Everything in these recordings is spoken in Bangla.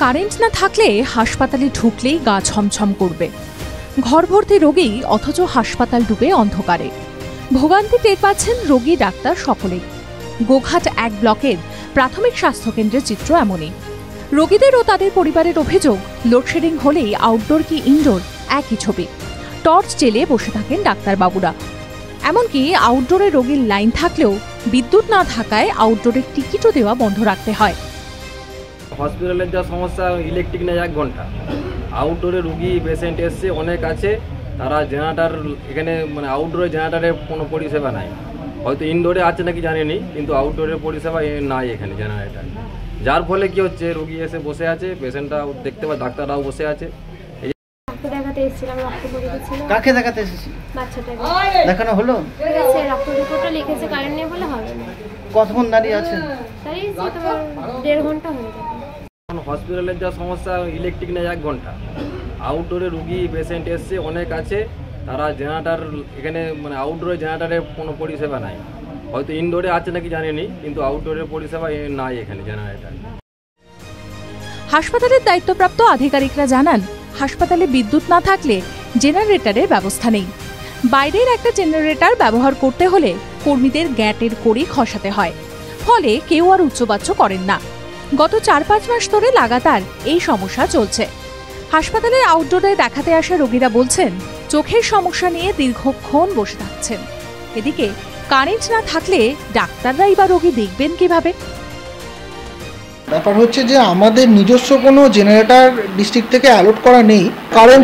কারেন্ট না থাকলে হাসপাতালে ঢুকলেই গা ছমছম করবে। ঘর ভর্তি রোগী, অথচ হাসপাতাল ডুবে অন্ধকারে। ভোগান্তি টের পাচ্ছেন রোগী, ডাক্তার সকলেই। গোঘাট 1 ব্লকের প্রাথমিক স্বাস্থ্যকেন্দ্রের চিত্র এমনই। রোগীদের ও তাদের পরিবারের অভিযোগ, লোডশেডিং হলেই আউটডোর কি ইনডোর একই ছবি। টর্চ জ্বেলে বসে থাকেন ডাক্তারবাবুরা। এমনকি আউটডোরে রোগীর লাইন থাকলেও বিদ্যুৎ না থাকায় আউটডোরের টিকিটও দেওয়া বন্ধ রাখতে হয়। হসপিটালের যা সমস্যা, ইলেকট্রিক নেই 1 ঘন্টা। আউটডোরে রুগী পেশেন্ট এসছে অনেক আছে, তারা জেনারেটার এখানে আউটডোরে জেনারেটারের কোনো পরিষেবা নাই। হয়তো ইনডোরে আছে নাকি জানিনি, কিন্তু আউটডোরের পরিষেবা নাই এখানে জেনারেটার। যার ফলে কি হচ্ছে, রুগী এসে বসে আছে, পেশেন্টরাও দেখতে পায়, ডাক্তাররাও বসে আছে। দেখাতে এসেছিলাম, রক্ত পরীক্ষা ছিল। কাকে দেখাতে এসেছি? বাচ্চাটাকে। দেখানো হলো? ঠিক আছে, রক্ত রিপোর্টটা লিখেছে, কারেন্ট নেই বলে হবে না। কতক্ষণ দাঁড়িয়ে আছেন? দাঁড়িয়েছি তোমার 1.5 ঘন্টা হয়ে যাবে। হসপিটালের যা সমস্যা, ইলেকট্রিক নেই 1 ঘন্টা। আউটডোরে রুগী পেশেন্ট এসছে অনেক আছে, তারা জেনারেটার এখানে আউটডোরে জেনারেটারের কোনো পরিষেবা নাই। হয়তো ইনডোরে আছে নাকি জানিনি, কিন্তু আউটডোরের পরিষেবা নাই এখানে জেনারেটার। হাসপাতালের দায়িত্বপ্রাপ্ত আধিকারিকরা জানান, হাসপাতালে বিদ্যুৎ না থাকলে জেনারেটরের ব্যবস্থা নেই। বাইরের একটা জেনারেটর ব্যবহার করতে হলে কর্মীদের গ্যাটের কড়ি খসাতে হয়, ফলে কেউ আর উচ্চবাচ্য করেন না। গত 4-5 মাস ধরে লাগাতার এই সমস্যা চলছে। হাসপাতালের আউটডোরে দেখাতে আসা রোগীরা বলছেন, চোখের সমস্যা নিয়ে দীর্ঘক্ষণ বসে থাকছেন। এদিকে কারেন্ট না থাকলে ডাক্তাররাই বা রোগী দেখবেন কিভাবে? ব্যাপার হচ্ছে যে আমাদের নিজস্ব কোনো জেনারেটর ডিস্ট্রিক্ট থেকে অ্যালট করা নেই। কারেন্ট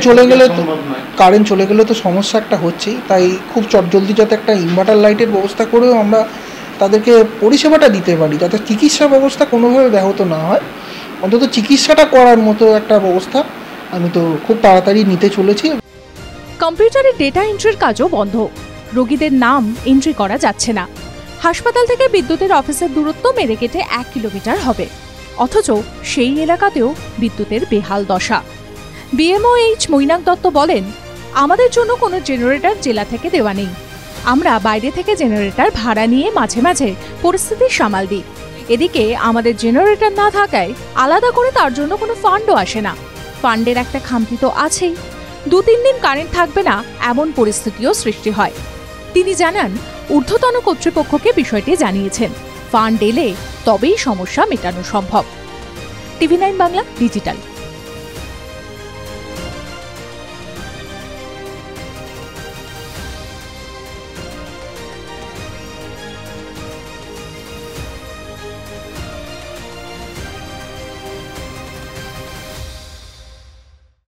চলে গেলে তো সমস্যা একটা হচ্ছেই। তাই খুব চটজলদি যাতে একটা ইনভার্টার লাইটের ব্যবস্থা করেও আমরা তাদেরকে পরিষেবাটা দিতে পারি, যাতে চিকিৎসা ব্যবস্থা কোনোভাবে ব্যাহত না হয়। অন্তত চিকিৎসাটা করার মতো একটা ব্যবস্থা আমি তো খুব তাড়াতাড়ি নিতে চলেছি। কম্পিউটারের ডেটা এন্ট্রির কাজও বন্ধ। রোগীদের নাম এন্ট্রি করা যাচ্ছে না। হাসপাতাল থেকে বিদ্যুতের অফিসের দূরত্ব মেরে কেটে 1 কিলোমিটার হবে, অথচ সেই এলাকাতেও বিদ্যুতের বেহাল দশা। বিএমওএইচ মৈনাক দত্ত বলেন, আমাদের জন্য কোনো জেনারেটর জেলা থেকে দেওয়া নেই। আমরা বাইরে থেকে জেনারেটর ভাড়া নিয়ে মাঝে মাঝে পরিস্থিতি সামাল দিই। এদিকে আমাদের জেনারেটর না থাকায় আলাদা করে তার জন্য কোনো ফান্ডও আসে না। ফান্ডের একটা খামতি তো আছেই। 2-3 দিন কারেন্ট থাকবে না, এমন পরিস্থিতিও সৃষ্টি হয়। তিনি জানান, ঊর্ধ্বতন কর্তৃপক্ষকে বিষয়টি জানিয়েছেন। ফান্ড এলে তবেই সমস্যা মেটানো সম্ভব। TV9 Bangla digital.